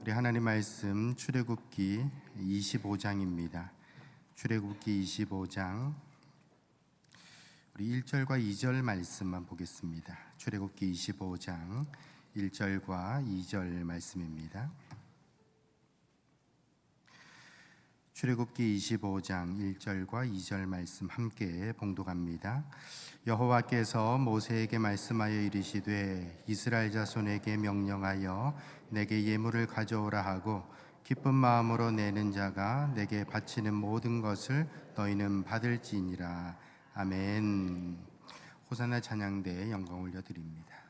우리 하나님 말씀 출애굽기 25장입니다. 출애굽기 25장 우리 1절과 2절 말씀만 보겠습니다. 출애굽기 25장 1절과 2절 말씀입니다. 출애굽기 25장 1절과 2절 말씀 함께 봉독합니다. 여호와께서 모세에게 말씀하여 이르시되 이스라엘 자손에게 명령하여 내게 예물을 가져오라 하고 기쁜 마음으로 내는 자가 내게 바치는 모든 것을 너희는 받을지니라. 아멘. 호산나 찬양대에 영광 올려드립니다.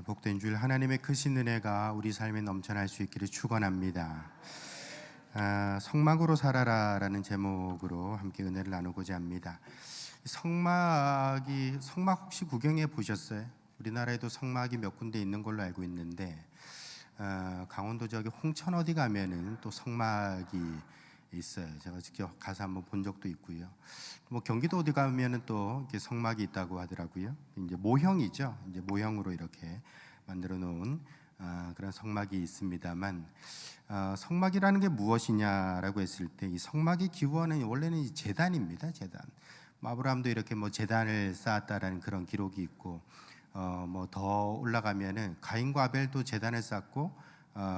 복된 줄 하나님의 크신 은혜가 우리 삶에 넘쳐날 수 있기를 축원합니다. 성막으로 살아라라는 제목으로 함께 은혜를 나누고자 합니다. 성막 혹시 구경해 보셨어요? 우리나라에도 성막이 몇 군데 있는 걸로 알고 있는데 강원도 저기 홍천 어디 가면은 또 성막이 있어요. 제가 직접 가서 한번 본 적도 있고요. 뭐 경기도 어디 가면은 또 이렇게 성막이 있다고 하더라고요. 이제 모형이죠. 이제 모형으로 이렇게 만들어 놓은 그런 성막이 있습니다만 성막이라는 게 무엇이냐라고 했을 때 이 성막의 기원은 원래는 제단입니다. 제단. 아브라함도 이렇게 뭐 제단을 쌓았다라는 그런 기록이 있고 뭐 더 올라가면은 가인과 아벨도 제단을 쌓고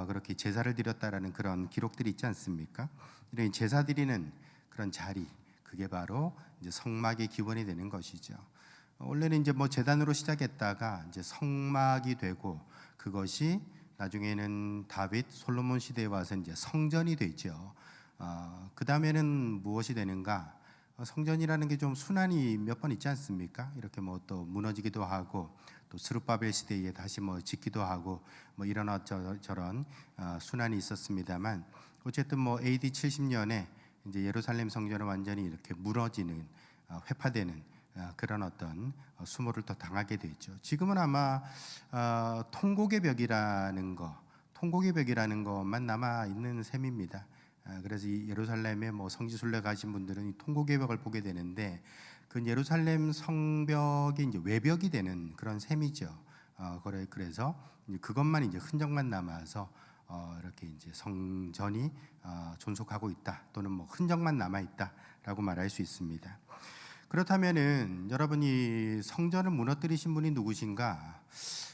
그렇게 제사를 드렸다라는 그런 기록들이 있지 않습니까? 이런 제사 드리는 그런 자리, 그게 바로 이제 성막의 기원이 되는 것이죠. 원래는 이제 뭐 제단으로 시작했다가 이제 성막이 되고 그것이 나중에는 다윗, 솔로몬 시대에 와서 이제 성전이 되죠. 그 다음에는 무엇이 되는가? 성전이라는 게 좀 순환이 몇 번 있지 않습니까? 이렇게 뭐 또 무너지기도 하고 또 스룹바벨 시대에 다시 뭐 짓기도 하고 뭐 이런 저런 순환이 있었습니다만, 어쨌든 뭐 AD 70년에 이제 예루살렘 성전은 완전히 이렇게 무너지는, 회파되는 그런 어떤 수모를 또 당하게 되죠. 지금은 아마 통곡의 벽이라는 것만 남아 있는 셈입니다. 그래서 이 예루살렘에 뭐 성지순례 가신 분들은 이 통곡의 벽을 보게 되는데, 그 예루살렘 성벽이 이제 외벽이 되는 그런 셈이죠. 그래서 그것만 이제 흔적만 남아서 이렇게 이제 성전이 존속하고 있다, 또는 뭐 흔적만 남아 있다라고 말할 수 있습니다. 그렇다면은 여러분이 성전을 무너뜨리신 분이 누구신가?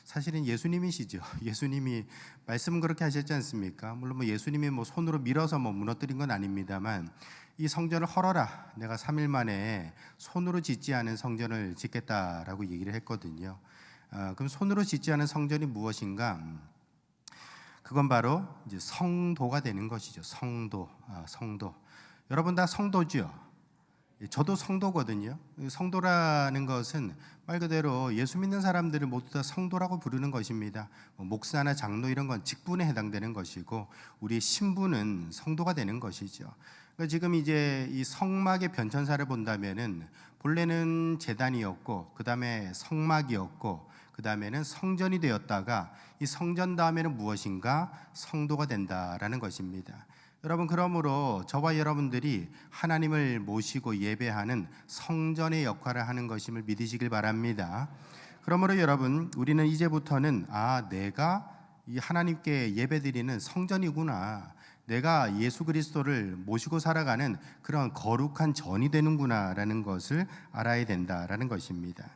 사실은 예수님이시죠. 예수님이 말씀은 그렇게 하셨지 않습니까? 물론 뭐 예수님이 뭐 손으로 밀어서 뭐 무너뜨린 건 아닙니다만, 이 성전을 헐어라, 내가 3일 만에 손으로 짓지 않은 성전을 짓겠다라고 얘기를 했거든요. 그럼 손으로 짓지 않은 성전이 무엇인가? 그건 바로 이제 성도가 되는 것이죠. 성도. 여러분 다 성도죠. 저도 성도거든요. 성도라는 것은 말 그대로 예수 믿는 사람들을 모두 다 성도라고 부르는 것입니다. 목사나 장로 이런 건 직분에 해당되는 것이고, 우리의 신분은 성도가 되는 것이죠. 그러니까 지금 이제 이 성막의 변천사를 본다면은 본래는 제단이었고, 그 다음에 성막이었고, 그 다음에는 성전이 되었다가 이 성전 다음에는 무엇인가? 성도가 된다라는 것입니다. 여러분, 그러므로 저와 여러분들이 하나님을 모시고 예배하는 성전의 역할을 하는 것임을 믿으시길 바랍니다. 그러므로 여러분, 우리는 이제부터는 내가 이 하나님께 예배드리는 성전이구나, 내가 예수 그리스도를 모시고 살아가는 그런 거룩한 전이 되는구나라는 것을 알아야 된다라는 것입니다.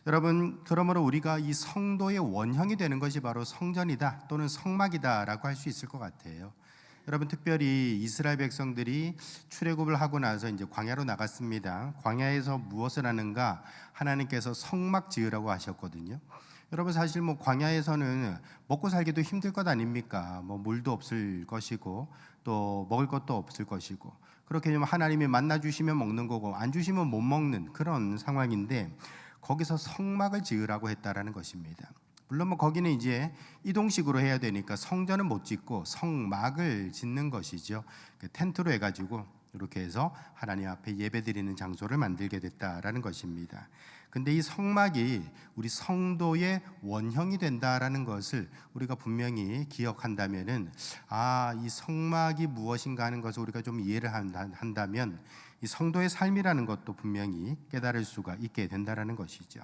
여러분, 그러므로 우리가 이 성도의 원형이 되는 것이 바로 성전이다, 또는 성막이다라고 할 수 있을 것 같아요. 여러분, 특별히 이스라엘 백성들이 출애굽을 하고 나서 이제 광야로 나갔습니다. 광야에서 무엇을 하는가? 하나님께서 성막 지으라고 하셨거든요. 여러분, 사실 뭐 광야에서는 먹고 살기도 힘들 것 아닙니까? 뭐 물도 없을 것이고, 또 먹을 것도 없을 것이고, 그렇게 되면 하나님이 만나 주시면 먹는 거고, 안 주시면 못 먹는 그런 상황인데, 거기서 성막을 지으라고 했다라는 것입니다. 물론 뭐 거기는 이제 이동식으로 해야 되니까 성전은 못 짓고 성막을 짓는 것이죠. 텐트로 해가지고 이렇게 해서 하나님 앞에 예배드리는 장소를 만들게 됐다라는 것입니다. 근데 이 성막이 우리 성도의 원형이 된다라는 것을 우리가 분명히 기억한다면은, 이 성막이 무엇인가 하는 것을 우리가 좀 이해를 한다면 이 성도의 삶이라는 것도 분명히 깨달을 수가 있게 된다라는 것이죠.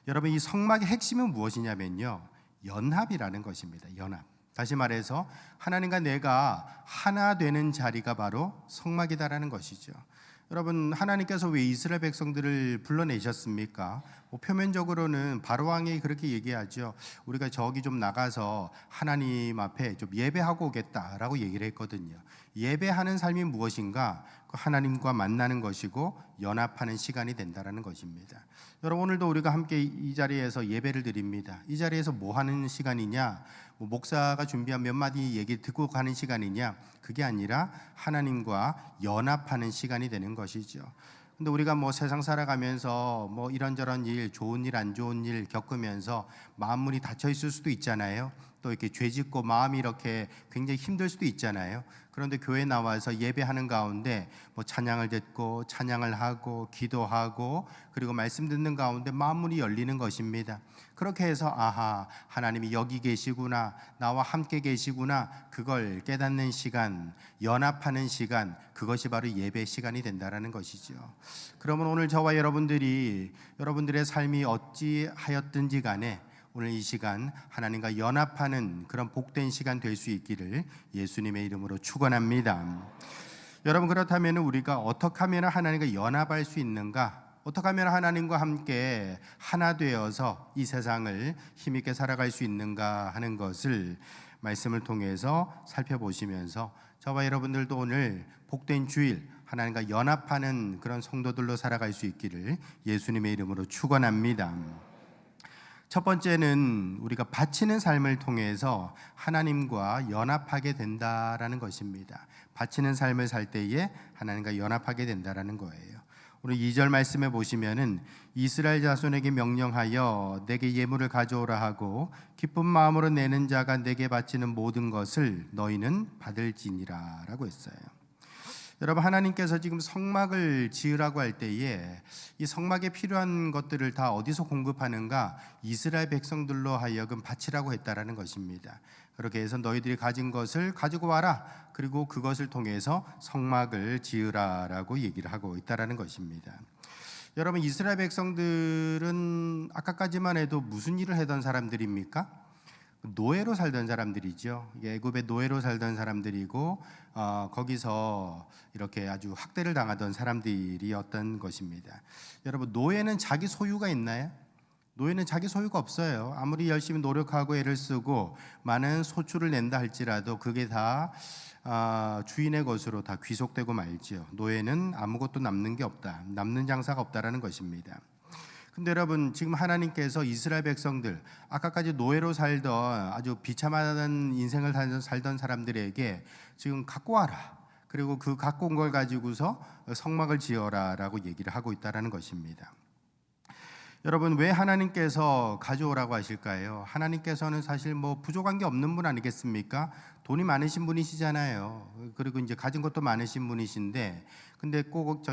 여러분, 이 성막의 핵심은 무엇이냐면요, 연합이라는 것입니다. 연합. 다시 말해서 하나님과 내가 하나 되는 자리가 바로 성막이다라는 것이죠. 여러분, 하나님께서 왜 이스라엘 백성들을 불러내셨습니까? 표면적으로는 바로 왕이 그렇게 얘기하죠. 우리가 저기 좀 나가서 하나님 앞에 좀 예배하고 오겠다라고 얘기를 했거든요. 예배하는 삶이 무엇인가? 하나님과 만나는 것이고 연합하는 시간이 된다라는 것입니다. 여러분, 오늘도 우리가 함께 이 자리에서 예배를 드립니다. 이 자리에서 뭐 하는 시간이냐? 목사가 준비한 몇 마디 얘기 듣고 가는 시간이냐? 그게 아니라 하나님과 연합하는 시간이 되는 것이죠. 근데 우리가 뭐 세상 살아가면서 뭐 이런저런 일, 좋은 일, 안 좋은 일 겪으면서 마음문이 닫혀 있을 수도 있잖아요. 또 이렇게 죄짓고 마음이 이렇게 굉장히 힘들 수도 있잖아요. 그런데 교회 나와서 예배하는 가운데 뭐 찬양을 듣고 찬양을 하고 기도하고 그리고 말씀 듣는 가운데 마음문이 열리는 것입니다. 그렇게 해서 하나님이 여기 계시구나, 나와 함께 계시구나, 그걸 깨닫는 시간, 연합하는 시간, 그것이 바로 예배 시간이 된다라는 것이죠. 그러면 오늘 저와 여러분들이 여러분들의 삶이 어찌하였든지 간에 오늘 이 시간 하나님과 연합하는 그런 복된 시간 될 수 있기를 예수님의 이름으로 축원합니다. 여러분, 그렇다면 우리가 어떻게 하면 하나님과 연합할 수 있는가? 어떻게 하면 하나님과 함께 하나 되어서 이 세상을 힘있게 살아갈 수 있는가 하는 것을 말씀을 통해서 살펴보시면서 저와 여러분들도 오늘 복된 주일 하나님과 연합하는 그런 성도들로 살아갈 수 있기를 예수님의 이름으로 축원합니다. 첫 번째는 우리가 바치는 삶을 통해서 하나님과 연합하게 된다라는 것입니다. 바치는 삶을 살 때에 하나님과 연합하게 된다라는 거예요. 오늘 2절 말씀에 보시면은 이스라엘 자손에게 명령하여 내게 예물을 가져오라 하고 기쁜 마음으로 내는 자가 내게 바치는 모든 것을 너희는 받을지니라 라고 했어요. 여러분, 하나님께서 지금 성막을 지으라고 할 때에 이 성막에 필요한 것들을 다 어디서 공급하는가? 이스라엘 백성들로 하여금 바치라고 했다라는 것입니다. 그렇게 해서 너희들이 가진 것을 가지고 와라. 그리고 그것을 통해서 성막을 지으라라고 얘기를 하고 있다라는 것입니다. 여러분, 이스라엘 백성들은 아까까지만 해도 무슨 일을 하던 사람들입니까? 노예로 살던 사람들이죠. 애굽의 노예로 살던 사람들이고 거기서 이렇게 아주 학대를 당하던 사람들이었던 것입니다. 여러분, 노예는 자기 소유가 있나요? 노예는 자기 소유가 없어요. 아무리 열심히 노력하고 애를 쓰고 많은 소출을 낸다 할지라도 그게 다 주인의 것으로 다 귀속되고 말지요. 노예는 아무것도 남는 게 없다. 남는 장사가 없다라는 것입니다. 근데 여러분, 지금 하나님께서 이스라엘 백성들, 아까까지 노예로 살던 아주 비참한 인생을 살던 사람들에게 지금 갖고 와라. 그리고 그 갖고 온 걸 가지고서 성막을 지어라 라고 얘기를 하고 있다는 것입니다. 여러분, 왜 하나님께서 가져오라고 하실까요? 하나님께서는 사실 뭐 부족한 게 없는 분 아니겠습니까? 돈이 많으신 분이시잖아요. 그리고 이제 가진 것도 많으신 분이신데, 근데 꼭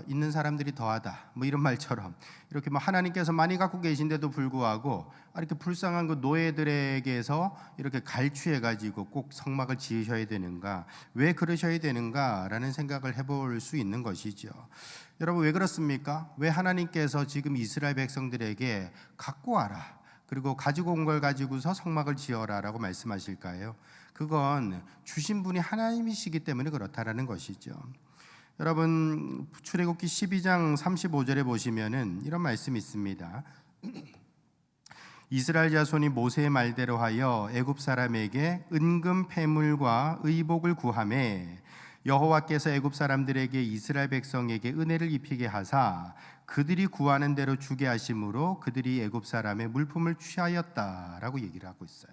있는 사람들이 더하다 뭐 이런 말처럼 이렇게 뭐 하나님께서 많이 갖고 계신데도 불구하고 이렇게 불쌍한 그 노예들에게서 이렇게 갈취해 가지고 꼭 성막을 지으셔야 되는가, 왜 그러셔야 되는가라는 생각을 해볼 수 있는 것이죠. 여러분, 왜 그렇습니까? 왜 하나님께서 지금 이스라엘 백성들에게 갖고 와라, 그리고 가지고 온 걸 가지고서 성막을 지어라라고 말씀하실까요? 그건 주신 분이 하나님이시기 때문에 그렇다라는 것이죠. 여러분, 출애굽기 12장 35절에 보시면은 이런 말씀이 있습니다. 이스라엘 자손이 모세의 말대로 하여 애굽 사람에게 은금 패물과 의복을 구하매 여호와께서 애굽 사람들에게 이스라엘 백성에게 은혜를 입히게 하사 그들이 구하는 대로 주게 하심으로 그들이 애굽 사람의 물품을 취하였다라고 얘기를 하고 있어요.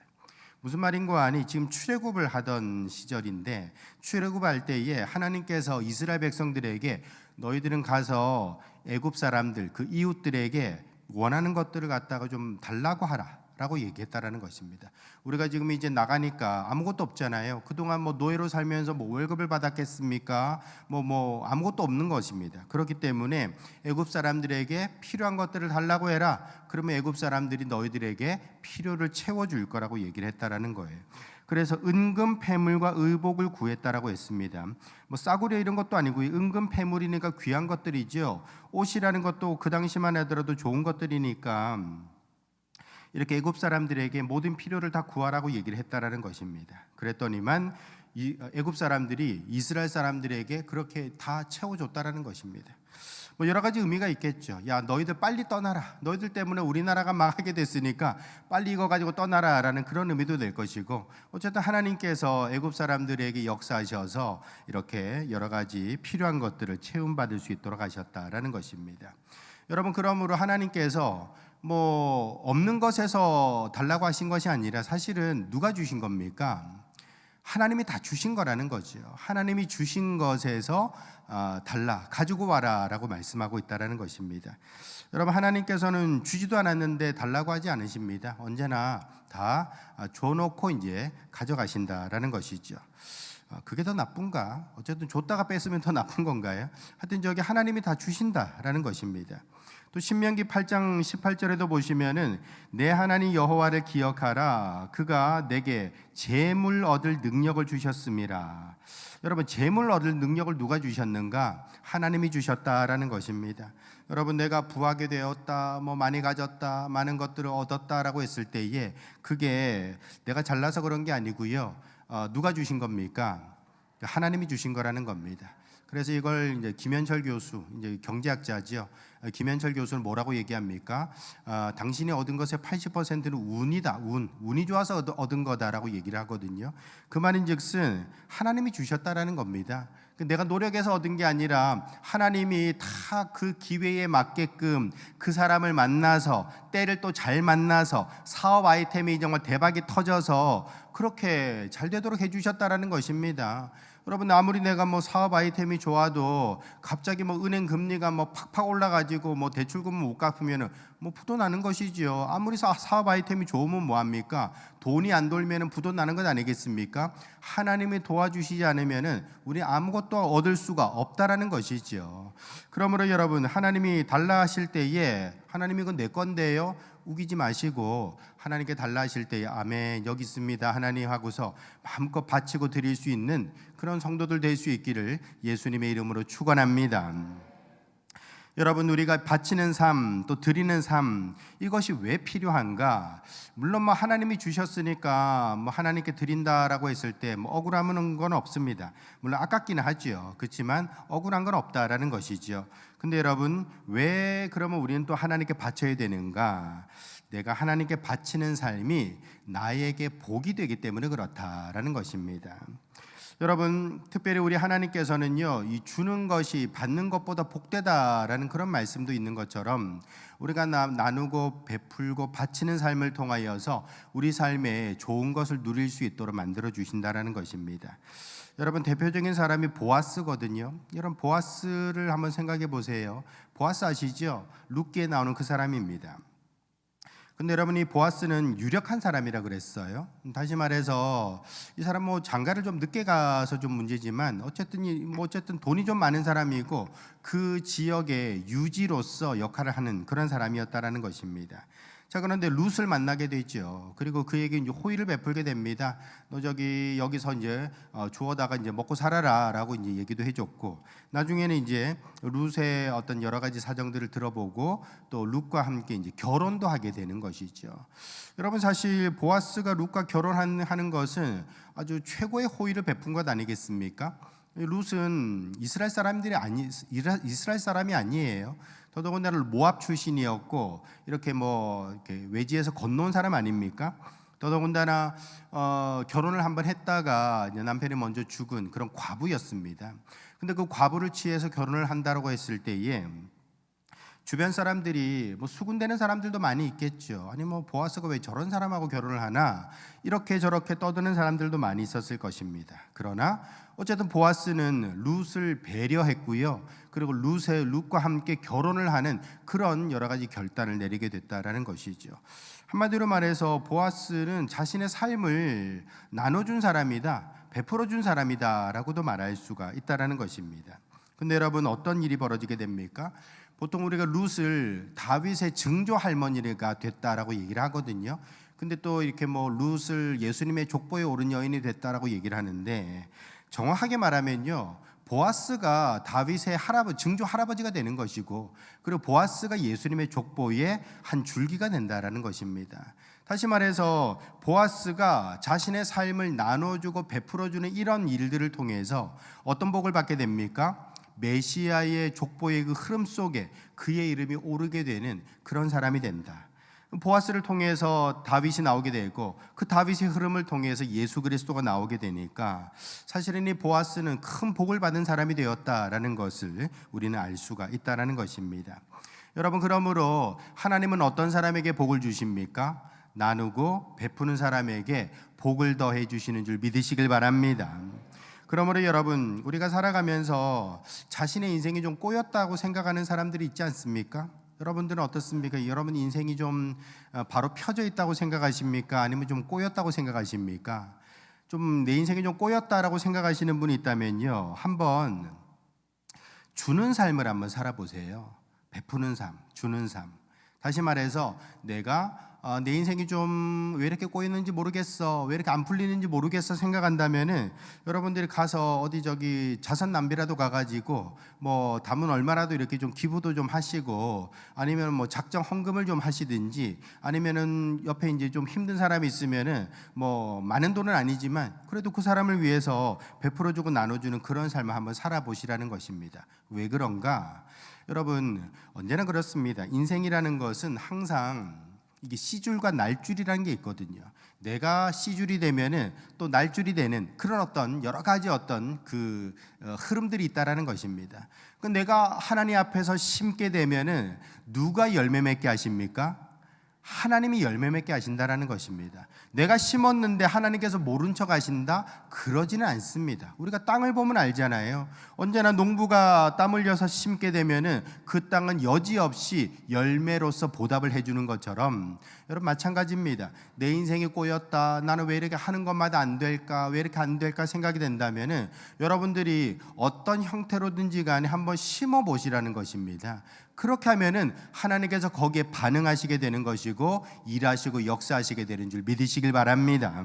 무슨 말인고 하니 지금 출애굽을 하던 시절인데, 출애굽할 때에 하나님께서 이스라엘 백성들에게 너희들은 가서 애굽 사람들, 그 이웃들에게 원하는 것들을 갖다가 좀 달라고 하라 라고 얘기했다라는 것입니다. 우리가 지금 이제 나가니까 아무것도 없잖아요. 그동안 뭐 노예로 살면서 뭐 월급을 받았겠습니까? 뭐 아무것도 없는 것입니다. 그렇기 때문에 애굽 사람들에게 필요한 것들을 달라고 해라. 그러면 애굽 사람들이 너희들에게 필요를 채워줄 거라고 얘기를 했다라는 거예요. 그래서 은금 패물과 의복을 구했다라고 했습니다. 뭐 싸구려 이런 것도 아니고 은금 패물이니까 귀한 것들이죠. 옷이라는 것도 그 당시만 하더라도 좋은 것들이니까 이렇게 애굽 사람들에게 모든 필요를 다 구하라고 얘기를 했다라는 것입니다. 그랬더니만 애굽 사람들이 이스라엘 사람들에게 그렇게 다 채워줬다라는 것입니다. 뭐 여러 가지 의미가 있겠죠. 야, 너희들 빨리 떠나라. 너희들 때문에 우리나라가 망하게 됐으니까 빨리 이거 가지고 떠나라라는 그런 의미도 될 것이고, 어쨌든 하나님께서 애굽 사람들에게 역사하셔서 이렇게 여러 가지 필요한 것들을 채움받을 수 있도록 하셨다라는 것입니다. 여러분, 그러므로 하나님께서 뭐 없는 것에서 달라고 하신 것이 아니라 사실은 누가 주신 겁니까? 하나님이 다 주신 거라는 거죠. 하나님이 주신 것에서 달라, 가지고 와라라고 말씀하고 있다라는 것입니다. 여러분, 하나님께서는 주지도 않았는데 달라고 하지 않으십니다. 언제나 다 줘놓고 이제 가져가신다라는 것이죠. 그게 더 나쁜가? 어쨌든 줬다가 뺐으면 더 나쁜 건가요? 하여튼 저기 하나님이 다 주신다라는 것입니다. 또 신명기 8장 18절에도 보시면은 내 하나님 여호와를 기억하라. 그가 내게 재물 얻을 능력을 주셨음이라. 여러분, 재물 얻을 능력을 누가 주셨는가? 하나님이 주셨다라는 것입니다. 여러분, 내가 부하게 되었다, 뭐 많이 가졌다, 많은 것들을 얻었다라고 했을 때에 그게 내가 잘나서 그런 게 아니고요. 누가 주신 겁니까? 하나님이 주신 거라는 겁니다. 그래서 이걸 이제 김현철 교수, 이제 경제학자죠. 김현철 교수는 뭐라고 얘기합니까? 당신이 얻은 것의 80%는 운이다. 운이 좋아서 얻은 거다라고 얘기를 하거든요. 그 말인즉슨 하나님이 주셨다라는 겁니다. 내가 노력해서 얻은 게 아니라 하나님이 다 그 기회에 맞게끔 그 사람을 만나서 때를 또 잘 만나서 사업 아이템이 정말 대박이 터져서 그렇게 잘 되도록 해주셨다라는 것입니다. 여러분, 아무리 내가 뭐 사업 아이템이 좋아도 갑자기 뭐 은행 금리가 뭐 팍팍 올라가지고 뭐 대출금 못 갚으면은 뭐 부도 나는 것이지요. 아무리 사업 아이템이 좋으면 뭐 합니까? 돈이 안 돌면은 부도 나는 것 아니겠습니까? 하나님이 도와주시지 않으면은 우리 아무것도 얻을 수가 없다라는 것이지요. 그러므로 여러분, 하나님이 달라 하실 때에 하나님 이건 내 건데요, 우기지 마시고 하나님께 달라 하실 때에 아멘, 여기 있습니다 하나님 하고서 마음껏 바치고 드릴 수 있는 그런 성도들 될 수 있기를 예수님의 이름으로 축원합니다. 여러분, 우리가 바치는 삶, 또 드리는 삶, 이것이 왜 필요한가? 물론 뭐 하나님이 주셨으니까 뭐 하나님께 드린다라고 했을 때 뭐 억울함은 건 없습니다. 물론 아깝기는 하죠. 그렇지만 억울한 건 없다라는 것이죠. 근데 여러분, 왜 그러면 우리는 또 하나님께 바쳐야 되는가? 내가 하나님께 바치는 삶이 나에게 복이 되기 때문에 그렇다라는 것입니다. 여러분, 특별히 우리 하나님께서는요, 이 주는 것이 받는 것보다 복되다라는 그런 말씀도 있는 것처럼 우리가 나누고 베풀고 바치는 삶을 통하여서 우리 삶에 좋은 것을 누릴 수 있도록 만들어 주신다라는 것입니다. 여러분, 대표적인 사람이 보아스거든요. 여러분, 보아스를 한번 생각해 보세요. 보아스 아시죠? 룻기에 나오는 그 사람입니다. 근데 여러분, 이 보아스는 유력한 사람이라 그랬어요. 다시 말해서 이 사람 뭐 장가를 좀 늦게 가서 좀 문제지만 어쨌든 돈이 좀 많은 사람이고 그 지역의 유지로서 역할을 하는 그런 사람이었다라는 것입니다. 자, 그런데 룻을 만나게 되죠. 그리고 그에게 이제 호의를 베풀게 됩니다. 너 여기서 이제 주워다가 이제 먹고 살아라라고 이제 얘기도 해줬고, 나중에는 이제 룻의 어떤 여러 가지 사정들을 들어보고 또 룻과 함께 이제 결혼도 하게 되는 것이죠. 여러분, 사실 보아스가 룻과 결혼하는 것은 아주 최고의 호의를 베푼 것 아니겠습니까? 룻은 이스라엘 사람이 아니에요. 더더군다나 모압 출신이었고 이렇게 외지에서 건너온 사람 아닙니까? 더더군다나 결혼을 한번 했다가 남편이 먼저 죽은 그런 과부였습니다. 근데 그 과부를 취해서 결혼을 한다고 했을 때에 주변 사람들이 뭐 수군대는 사람들도 많이 있겠죠. 아니 뭐 보아스가 왜 저런 사람하고 결혼을 하나, 이렇게 저렇게 떠드는 사람들도 많이 있었을 것입니다. 그러나 어쨌든 보아스는 룻을 배려했고요. 그리고 룻과 함께 결혼을 하는 그런 여러 가지 결단을 내리게 됐다라는 것이죠. 한마디로 말해서 보아스는 자신의 삶을 나눠준 사람이다, 베풀어준 사람이다라고도 말할 수가 있다라는 것입니다. 근데 여러분, 어떤 일이 벌어지게 됩니까? 보통 우리가 룻을 다윗의 증조 할머니가 됐다라고 얘기를 하거든요. 근데 또 이렇게 뭐 룻을 예수님의 족보에 오른 여인이 됐다라고 얘기를 하는데, 정확하게 말하면요, 보아스가 다윗의 증조 할아버지가 되는 것이고, 그리고 보아스가 예수님의 족보의 한 줄기가 된다라는 것입니다. 다시 말해서 보아스가 자신의 삶을 나눠주고 베풀어주는 이런 일들을 통해서 어떤 복을 받게 됩니까? 메시아의 족보의 그 흐름 속에 그의 이름이 오르게 되는 그런 사람이 된다. 보아스를 통해서 다윗이 나오게 되고, 그 다윗의 흐름을 통해서 예수 그리스도가 나오게 되니까 사실은 이 보아스는 큰 복을 받은 사람이 되었다라는 것을 우리는 알 수가 있다라는 것입니다. 여러분, 그러므로 하나님은 어떤 사람에게 복을 주십니까? 나누고 베푸는 사람에게 복을 더해 주시는 줄 믿으시길 바랍니다. 그러므로 여러분, 우리가 살아가면서 자신의 인생이 좀 꼬였다고 생각하는 사람들이 있지 않습니까? 여러분들은 어떻습니까? 여러분 인생이 좀 바로 펴져 있다고 생각하십니까? 아니면 좀 꼬였다고 생각하십니까? 좀 내 인생이 좀 꼬였다라고 생각하시는 분이 있다면요, 한번 주는 삶을 한번 살아보세요. 베푸는 삶, 주는 삶. 다시 말해서 내가 내 인생이 좀 왜 이렇게 꼬이는지 모르겠어, 왜 이렇게 안 풀리는지 모르겠어 생각한다면은 여러분들이 가서 어디 자선 낭비라도 가가지고 뭐 담은 얼마라도 이렇게 좀 기부도 좀 하시고, 아니면 뭐 작정 헌금을 좀 하시든지, 아니면은 옆에 이제 좀 힘든 사람이 있으면은 뭐 많은 돈은 아니지만 그래도 그 사람을 위해서 베풀어주고 나눠주는 그런 삶을 한번 살아보시라는 것입니다. 왜 그런가? 여러분, 언제나 그렇습니다. 인생이라는 것은 항상 이게 씨줄과 날줄이라는 게 있거든요. 내가 씨줄이 되면은 또 날줄이 되는 그런 어떤 여러 가지 어떤 그 흐름들이 있다라는 것입니다. 내가 하나님 앞에서 심게 되면은 누가 열매 맺게 하십니까? 하나님이 열매 맺게 하신다라는 것입니다. 내가 심었는데 하나님께서 모른 척 하신다? 그러지는 않습니다. 우리가 땅을 보면 알잖아요. 언제나 농부가 땀 흘려서 심게 되면은 그 땅은 여지없이 열매로서 보답을 해주는 것처럼 여러분 마찬가지입니다. 내 인생이 꼬였다. 나는 왜 이렇게 하는 것마다 안 될까? 왜 이렇게 안 될까 생각이 된다면은 여러분들이 어떤 형태로든지 간에 한번 심어 보시라는 것입니다. 그렇게 하면은 하나님께서 거기에 반응하시게 되는 것이고 일하시고 역사하시게 되는 줄 믿으시길 바랍니다.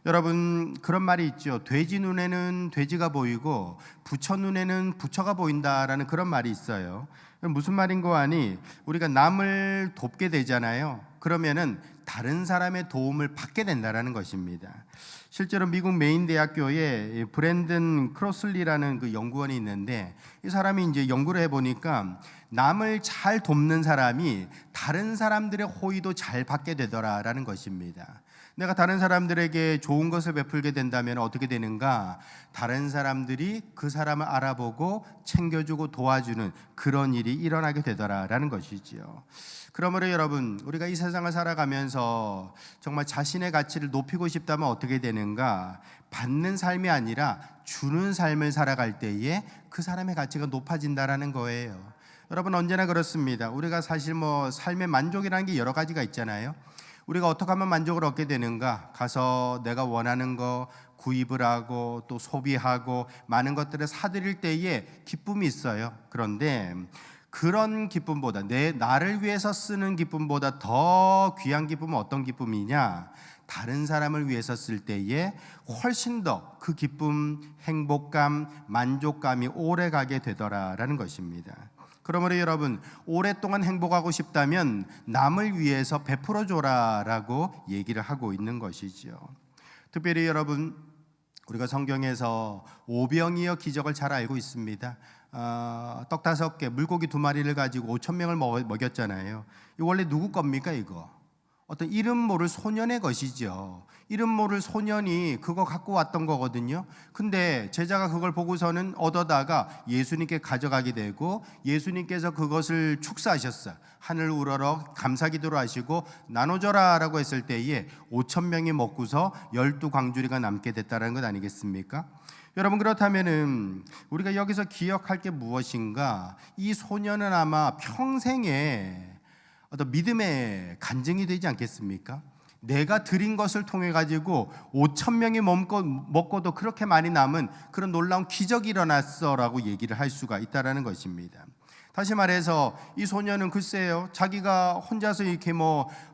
여러분 그런 말이 있죠. 돼지 눈에는 돼지가 보이고 부처 눈에는 부처가 보인다라는 그런 말이 있어요. 무슨 말인 거 아니? 우리가 남을 돕게 되잖아요. 그러면은 다른 사람의 도움을 받게 된다라는 것입니다. 실제로 미국 메인 대학교에 브랜든 크로슬리라는 그 연구원이 있는데 이 사람이 이제 연구를 해보니까 남을 잘 돕는 사람이 다른 사람들의 호의도 잘 받게 되더라라는 것입니다. 내가 다른 사람들에게 좋은 것을 베풀게 된다면 어떻게 되는가? 다른 사람들이 그 사람을 알아보고 챙겨주고 도와주는 그런 일이 일어나게 되더라라는 것이지요. 그러므로 여러분 우리가 이 세상을 살아가면서 정말 자신의 가치를 높이고 싶다면 어떻게 되는가? 받는 삶이 아니라 주는 삶을 살아갈 때에 그 사람의 가치가 높아진다라는 거예요. 여러분 언제나 그렇습니다. 우리가 사실 삶의 만족이라는 게 여러 가지가 있잖아요. 우리가 어떻게 하면 만족을 얻게 되는가? 가서 내가 원하는 거 구입을 하고 또 소비하고 많은 것들을 사들일 때에 기쁨이 있어요. 그런데 그런 기쁨보다 나를 위해서 쓰는 기쁨보다 더 귀한 기쁨은 어떤 기쁨이냐? 다른 사람을 위해서 쓸 때에 훨씬 더 그 기쁨, 행복감, 만족감이 오래 가게 되더라라는 것입니다. 그러므로 여러분 오랫동안 행복하고 싶다면 남을 위해서 베풀어줘라라고 얘기를 하고 있는 것이죠. 특별히 여러분 우리가 성경에서 오병이어 기적을 잘 알고 있습니다. 떡 5개, 물고기 2마리를 가지고 5,000명을 먹였잖아요. 이거 원래 누구 겁니까 이거? 어떤 이름 모를 소년의 것이죠. 이름 모를 소년이 그거 갖고 왔던 거거든요. 근데 제자가 그걸 보고서는 얻어다가 예수님께 가져가게 되고 예수님께서 그것을 축사하셨어요. 하늘 우러러 감사기도를 하시고 나눠줘라 라고 했을 때에 5,000명이 먹고서 12광주리가 남게 됐다는 것 아니겠습니까? 여러분 그렇다면은 우리가 여기서 기억할 게 무엇인가? 이 소년은 아마 평생에 어떤 믿음의 간증이 되지 않겠습니까? 내가 드린 것을 통해 가지고 5,000명이 먹고도 그렇게 많이 남은 그런 놀라운 기적이 일어났어라고 얘기를 할 수가 있다라는 것입니다. 다시 말해서 이 소년은 글쎄요 자기가 혼자서 이렇게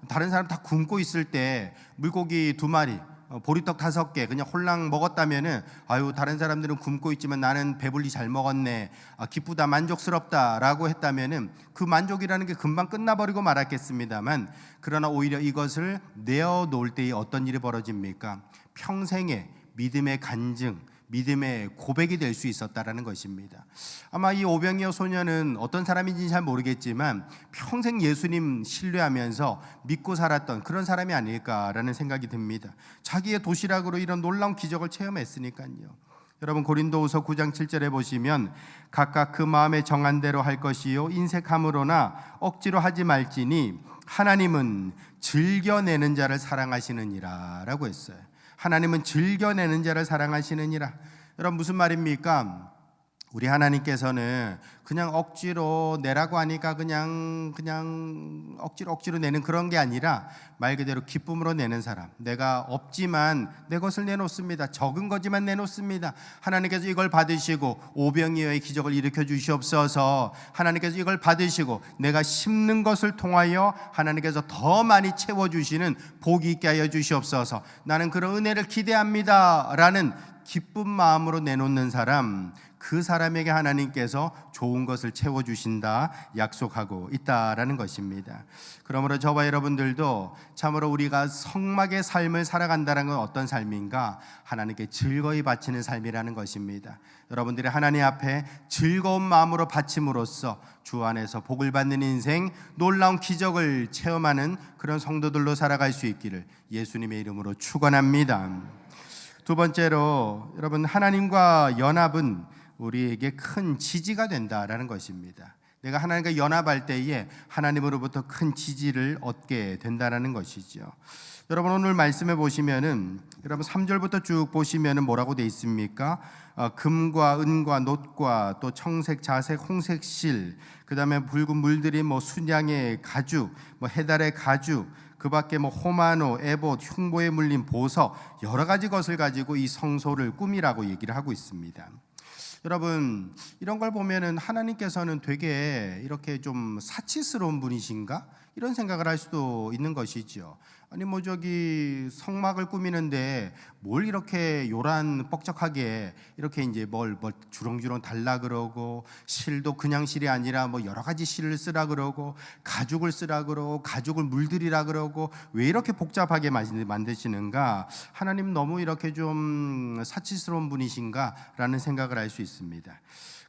다른 사람 다 굶고 있을 때 물고기 2마리 보리떡 5개 그냥 홀랑 먹었다면은 아유 다른 사람들은 굶고 있지만 나는 배불리 잘 먹었네, 기쁘다 만족스럽다라고 했다면은 그 만족이라는 게 금방 끝나버리고 말았겠습니다만 그러나 오히려 이것을 내어놓을 때에 어떤 일이 벌어집니까? 평생의 믿음의 간증, 믿음의 고백이 될 수 있었다라는 것입니다. 아마 이 오병이어 소년은 어떤 사람인지 잘 모르겠지만 평생 예수님 신뢰하면서 믿고 살았던 그런 사람이 아닐까라는 생각이 듭니다. 자기의 도시락으로 이런 놀라운 기적을 체험했으니까요. 여러분 고린도후서 9장 7절에 보시면 각각 그 마음에 정한 대로 할 것이요 인색함으로나 억지로 하지 말지니 하나님은 즐겨내는 자를 사랑하시느니라 라고 했어요. 하나님은 즐겨내는 자를 사랑하시느니라. 여러분 무슨 말입니까? 우리 하나님께서는 그냥 억지로 내라고 하니까 그냥 억지로 내는 그런 게 아니라 말 그대로 기쁨으로 내는 사람. 내가 없지만 내 것을 내놓습니다. 적은 거지만 내놓습니다. 하나님께서 이걸 받으시고 오병이어의 기적을 일으켜 주시옵소서. 하나님께서 이걸 받으시고 내가 심는 것을 통하여 하나님께서 더 많이 채워주시는 복이 있게 하여 주시옵소서. 나는 그런 은혜를 기대합니다 라는 기쁜 마음으로 내놓는 사람, 그 사람에게 하나님께서 좋은 것을 채워주신다 약속하고 있다라는 것입니다. 그러므로 저와 여러분들도 참으로 우리가 성막의 삶을 살아간다는 건 어떤 삶인가? 하나님께 즐거이 바치는 삶이라는 것입니다. 여러분들이 하나님 앞에 즐거운 마음으로 바침으로써 주 안에서 복을 받는 인생, 놀라운 기적을 체험하는 그런 성도들로 살아갈 수 있기를 예수님의 이름으로 축원합니다. 두 번째로 여러분 하나님과 연합은 우리에게 큰 지지가 된다라는 것입니다. 내가 하나님과 연합할 때에 하나님으로부터 큰 지지를 얻게 된다는 것이죠. 여러분 오늘 말씀해 보시면은 여러분 3절부터 쭉 보시면은 뭐라고 돼 있습니까? 금과 은과 놋과 또 청색, 자색, 홍색 실, 그다음에 붉은 물들이 뭐 순양의 가죽, 뭐 해달의 가죽, 그 밖에 뭐 호마노, 에봇, 흉보에 물린 보석, 여러 가지 것을 가지고 이 성소를 꾸미라고 얘기를 하고 있습니다. 여러분 이런 걸 보면은 하나님께서는 되게 이렇게 좀 사치스러운 분이신가? 이런 생각을 할 수도 있는 것이죠. 아니 뭐 저기 성막을 꾸미는데 뭘 이렇게 요란 뻑적하게 이렇게 이제 뭘 주렁주렁 달라 그러고, 실도 그냥 실이 아니라 뭐 여러 가지 실을 쓰라 그러고, 가죽을 쓰라 그러고, 가죽을 물들이라 그러고, 왜 이렇게 복잡하게 만드시는가? 하나님 너무 이렇게 좀 사치스러운 분이신가라는 생각을 할 수 있습니다.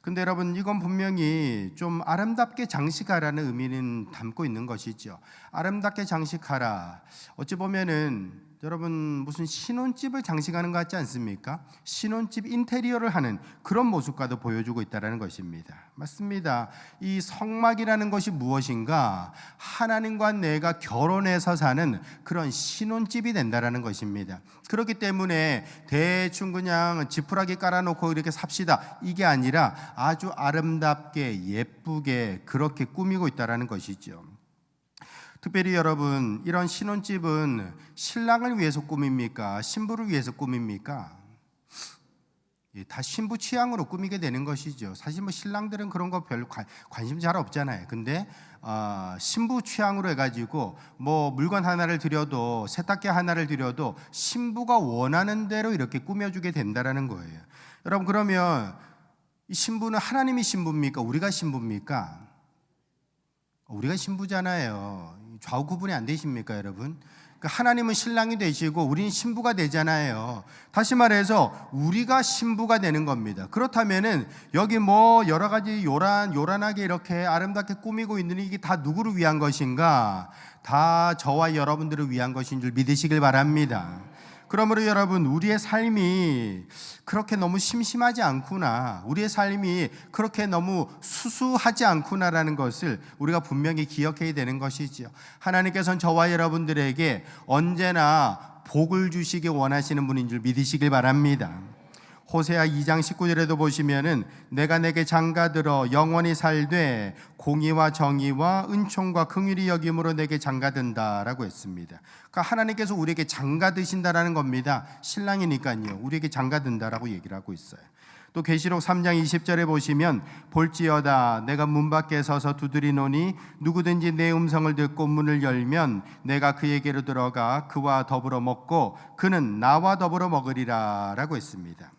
근데 여러분 이건 분명히 좀 아름답게 장식하라는 의미는 담고 있는 것이죠. 아름답게 장식하라. 어찌 보면은 여러분 무슨 신혼집을 장식하는 것 같지 않습니까? 신혼집 인테리어를 하는 그런 모습과도 보여주고 있다는 것입니다. 맞습니다. 이 성막이라는 것이 무엇인가? 하나님과 내가 결혼해서 사는 그런 신혼집이 된다는 것입니다. 그렇기 때문에 대충 그냥 지푸라기 깔아놓고 이렇게 삽시다, 이게 아니라 아주 아름답게 예쁘게 그렇게 꾸미고 있다는 것이죠. 특별히 여러분 이런 신혼집은 신랑을 위해서 꾸밉니까? 신부를 위해서 꾸밉니까? 다 신부 취향으로 꾸미게 되는 것이죠. 사실 뭐 신랑들은 그런 거 별로 관심 잘 없잖아요. 근데 신부 취향으로 해가지고 뭐 물건 하나를 드려도, 세탁기 하나를 드려도 신부가 원하는 대로 이렇게 꾸며주게 된다는 거예요. 여러분 그러면 이 신부는 하나님이 신부입니까? 우리가 신부입니까? 우리가 신부잖아요. 좌우 구분이 안 되십니까 여러분? 하나님은 신랑이 되시고 우리는 신부가 되잖아요. 다시 말해서 우리가 신부가 되는 겁니다. 그렇다면은 여기 뭐 여러 가지 요란하게 이렇게 아름답게 꾸미고 있는 이게 다 누구를 위한 것인가? 다 저와 여러분들을 위한 것인 줄 믿으시길 바랍니다. 그러므로 여러분 우리의 삶이 그렇게 너무 심심하지 않구나, 우리의 삶이 그렇게 너무 수수하지 않구나라는 것을 우리가 분명히 기억해야 되는 것이죠. 하나님께서는 저와 여러분들에게 언제나 복을 주시기 원하시는 분인 줄 믿으시길 바랍니다. 호세아 2장 19절에도 보시면은 내가 내게 장가들어 영원히 살되 공의와 정의와 은총과 긍휼히 여김으로 내게 장가든다라고 했습니다. 그러니까 하나님께서 우리에게 장가드신다라는 겁니다. 신랑이니까요. 우리에게 장가든다라고 얘기를 하고 있어요. 또 계시록 3장 20절에 보시면 볼지어다 내가 문 밖에 서서 두드리노니 누구든지 내 음성을 듣고 문을 열면 내가 그에게로 들어가 그와 더불어 먹고 그는 나와 더불어 먹으리라 라고 했습니다.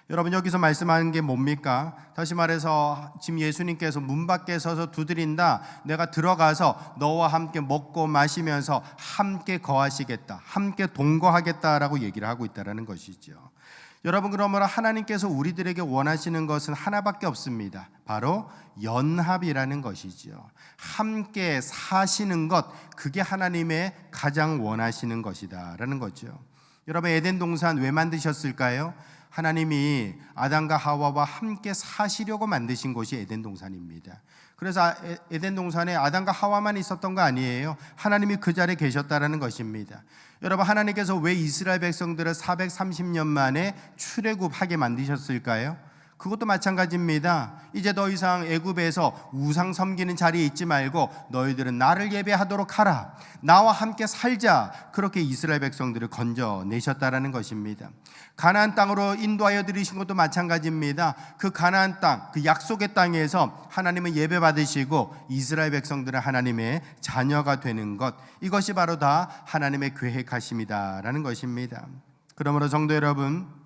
여러분 여기서 말씀하는 게 뭡니까? 다시 말해서 지금 예수님께서 문 밖에 서서 두드린다, 내가 들어가서 너와 함께 먹고 마시면서 함께 거하시겠다, 함께 동거하겠다라고 얘기를 하고 있다는 것이죠. 여러분 그러므로 하나님께서 우리들에게 원하시는 것은 하나밖에 없습니다. 바로 연합이라는 것이죠. 함께 사시는 것, 그게 하나님의 가장 원하시는 것이다라는 거죠. 여러분 에덴 동산 왜 만드셨을까요? 하나님이 아담과 하와와 함께 사시려고 만드신 곳이 에덴 동산입니다. 그래서 에덴 동산에 아담과 하와만 있었던 거 아니에요. 하나님이 그 자리에 계셨다는 것입니다. 여러분 하나님께서 왜 이스라엘 백성들을 430년 만에 출애굽하게 만드셨을까요? 그것도 마찬가지입니다. 이제 더 이상 애굽에서 우상 섬기는 자리에 있지 말고 너희들은 나를 예배하도록 하라, 나와 함께 살자, 그렇게 이스라엘 백성들을 건져내셨다라는 것입니다. 가나안 땅으로 인도하여 들이신 것도 마찬가지입니다. 그 가나안 땅, 그 약속의 땅에서 하나님은 예배받으시고 이스라엘 백성들은 하나님의 자녀가 되는 것, 이것이 바로 다 하나님의 계획하심이다라는 것입니다. 그러므로 성도 여러분,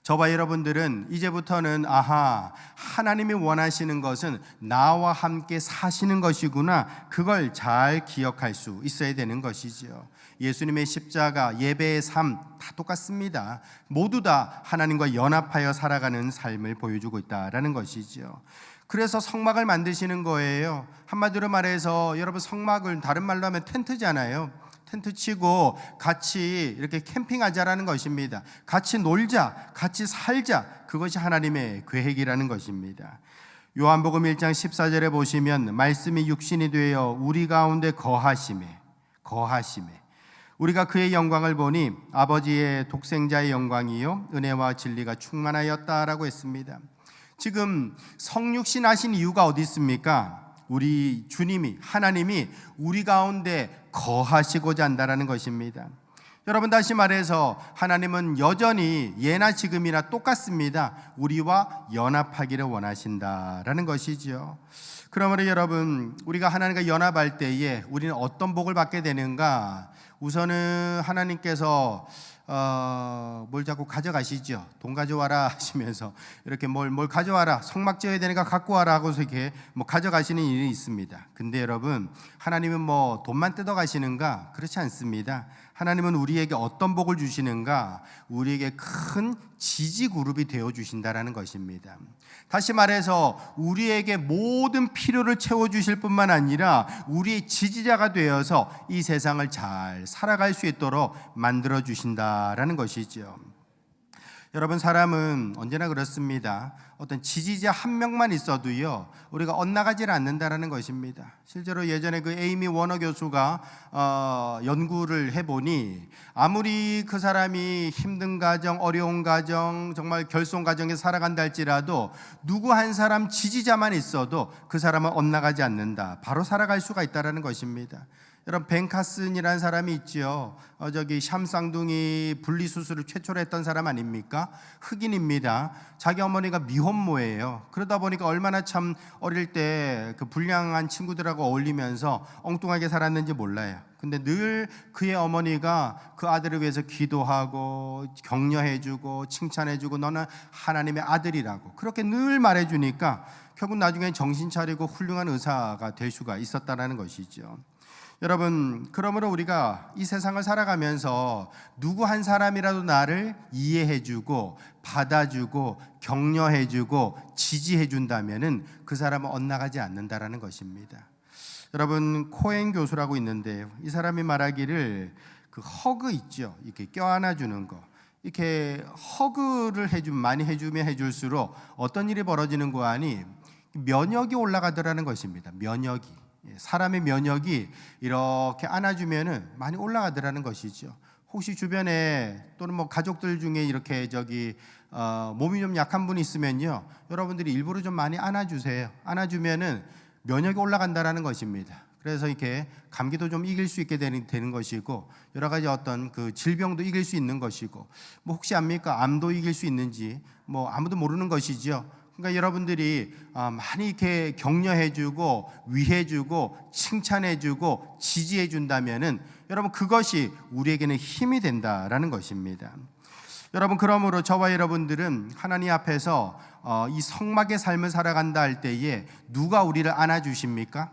저와 여러분들은 이제부터는 하나님이 원하시는 것은 나와 함께 사시는 것이구나, 그걸 잘 기억할 수 있어야 되는 것이죠. 예수님의 십자가, 예배의 삶 다 똑같습니다. 모두 다 하나님과 연합하여 살아가는 삶을 보여주고 있다라는 것이죠. 그래서 성막을 만드시는 거예요. 한마디로 말해서 여러분 성막을 다른 말로 하면 텐트잖아요. 텐트 치고 같이 이렇게 캠핑하자라는 것입니다. 같이 놀자, 같이 살자, 그것이 하나님의 계획이라는 것입니다. 요한복음 1장 14절에 보시면 말씀이 육신이 되어 우리 가운데 거하심에 우리가 그의 영광을 보니 아버지의 독생자의 영광이요 은혜와 진리가 충만하였다라고 했습니다. 지금 성육신 하신 이유가 어디 있습니까? 우리 주님이, 하나님이 우리 가운데 거하시고자 한다는 것입니다. 여러분, 다시 말해서 하나님은 여전히 예나 지금이나 똑같습니다. 우리와 연합하기를 원하신다라는 것이지요. 그러므로 여러분, 우리가 하나님과 연합할 때에 우리는 어떤 복을 받게 되는가? 우선은 하나님께서 뭘 자꾸 가져가시죠. 돈 가져와라 하시면서 이렇게 뭘 가져와라, 성막 지어야 되니까 갖고 와라 하고서 이렇게 가져가시는 일이 있습니다. 근데 여러분, 하나님은 돈만 뜯어 가시는가? 그렇지 않습니다. 하나님은 우리에게 어떤 복을 주시는가? 우리에게 큰 지지 그룹이 되어 주신다라는 것입니다. 다시 말해서 우리에게 모든 필요를 채워 주실 뿐만 아니라 우리의 지지자가 되어서 이 세상을 잘 살아갈 수 있도록 만들어 주신다라는 것이죠. 여러분, 사람은 언제나 그렇습니다. 어떤 지지자 한 명만 있어도요, 우리가 엇나가질 않는다라는 것입니다. 실제로 예전에 그 에이미 워너 교수가 연구를 해보니 아무리 그 사람이 힘든 가정, 어려운 가정, 정말 결손 가정에 살아간다 할지라도 누구 한 사람 지지자만 있어도 그 사람은 엇나가지 않는다. 바로 살아갈 수가 있다라는 것입니다. 여러분, 벤 카슨이라는 사람이 있죠. 샴쌍둥이 분리수술을 최초로 했던 사람 아닙니까? 흑인입니다. 자기 어머니가 미혼모예요. 그러다 보니까 얼마나 참 어릴 때 그 불량한 친구들하고 어울리면서 엉뚱하게 살았는지 몰라요. 근데 늘 그의 어머니가 그 아들을 위해서 기도하고 격려해주고 칭찬해주고 너는 하나님의 아들이라고 그렇게 늘 말해주니까 결국 나중에 정신 차리고 훌륭한 의사가 될 수가 있었다는 것이죠. 여러분, 그러므로 우리가 이 세상을 살아가면서 누구 한 사람이라도 나를 이해해주고 받아주고 격려해주고 지지해준다면은 그 사람은 엇나가지 않는다라는 것입니다. 여러분, 코엔 교수라고 있는데 이 사람이 말하기를 그 허그 있죠. 이렇게 껴안아주는 거. 이렇게 허그를 많이 해주면 해줄수록 어떤 일이 벌어지는 거 아니 면역이 올라가더라는 것입니다. 면역이. 사람의 면역이 이렇게 안아주면은 많이 올라가더라는 것이죠. 혹시 주변에 또는 가족들 중에 이렇게 몸이 좀 약한 분이 있으면요, 여러분들이 일부러 좀 많이 안아주세요. 안아주면은 면역이 올라간다라는 것입니다. 그래서 이렇게 감기도 좀 이길 수 있게 되는 것이고 여러 가지 어떤 그 질병도 이길 수 있는 것이고 혹시 압니까? 암도 이길 수 있는지 아무도 모르는 것이죠. 그러니까 여러분들이 많이 이렇게 격려해주고 위해주고 칭찬해주고 지지해준다면은 여러분 그것이 우리에게는 힘이 된다라는 것입니다. 여러분, 그러므로 저와 여러분들은 하나님 앞에서 이 성막의 삶을 살아간다 할 때에 누가 우리를 안아주십니까?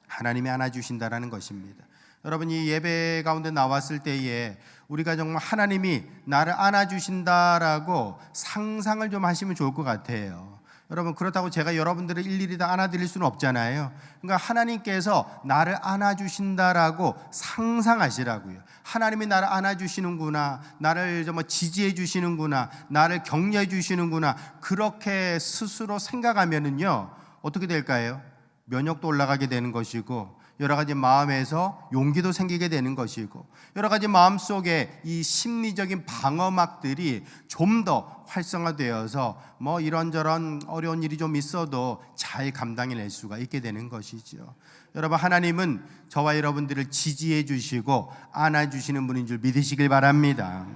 하나님이 안아주신다라는 것입니다. 여러분, 이 예배 가운데 나왔을 때에 우리가 정말 하나님이 나를 안아주신다라고 상상을 좀 하시면 좋을 것 같아요. 여러분, 그렇다고 제가 여러분들을 일일이 다 안아드릴 수는 없잖아요. 그러니까 하나님께서 나를 안아주신다라고 상상하시라고요. 하나님이 나를 안아주시는구나, 나를 정말 지지해 주시는구나, 나를 격려해 주시는구나, 그렇게 스스로 생각하면은요 어떻게 될까요? 면역도 올라가게 되는 것이고 여러 가지 마음에서 용기도 생기게 되는 것이고 여러 가지 마음속에 이 심리적인 방어막들이 좀 더 활성화되어서 이런저런 어려운 일이 좀 있어도 잘 감당해낼 수가 있게 되는 것이죠. 여러분, 하나님은 저와 여러분들을 지지해 주시고 안아주시는 분인 줄 믿으시길 바랍니다.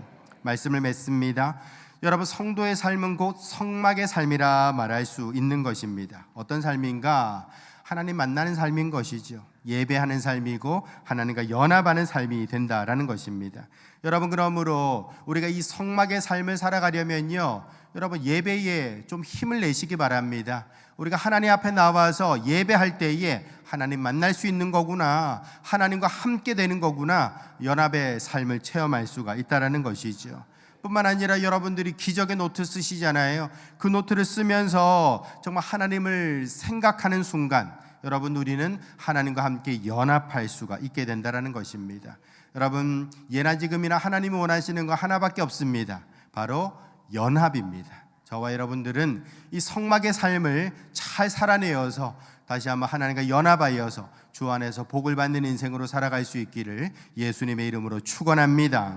말씀을 맺습니다. 여러분, 성도의 삶은 곧 성막의 삶이라 말할 수 있는 것입니다. 어떤 삶인가? 하나님 만나는 삶인 것이죠. 예배하는 삶이고 하나님과 연합하는 삶이 된다라는 것입니다. 여러분, 그러므로 우리가 이 성막의 삶을 살아가려면요, 여러분 예배에 좀 힘을 내시기 바랍니다. 우리가 하나님 앞에 나와서 예배할 때에 하나님 만날 수 있는 거구나, 하나님과 함께 되는 거구나, 연합의 삶을 체험할 수가 있다라는 것이죠. 뿐만 아니라 여러분들이 기적의 노트 쓰시잖아요. 그 노트를 쓰면서 정말 하나님을 생각하는 순간 여러분, 우리는 하나님과 함께 연합할 수가 있게 된다는 것입니다. 여러분, 예나 지금이나 하나님이 원하시는 거 하나밖에 없습니다. 바로 연합입니다. 저와 여러분들은 이 성막의 삶을 잘 살아내어서 다시 한번 하나님과 연합하여서 주 안에서 복을 받는 인생으로 살아갈 수 있기를 예수님의 이름으로 축원합니다.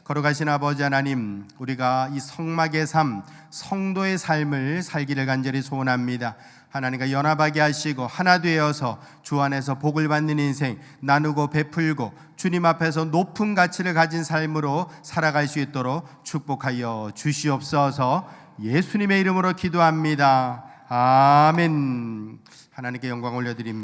걸어가신 아버지 하나님, 우리가 이 성막의 삶, 성도의 삶을 살기를 간절히 소원합니다. 하나님과 연합하게 하시고 하나 되어서 주 안에서 복을 받는 인생, 나누고 베풀고 주님 앞에서 높은 가치를 가진 삶으로 살아갈 수 있도록 축복하여 주시옵소서. 예수님의 이름으로 기도합니다. 아멘. 하나님께 영광 올려드립니다.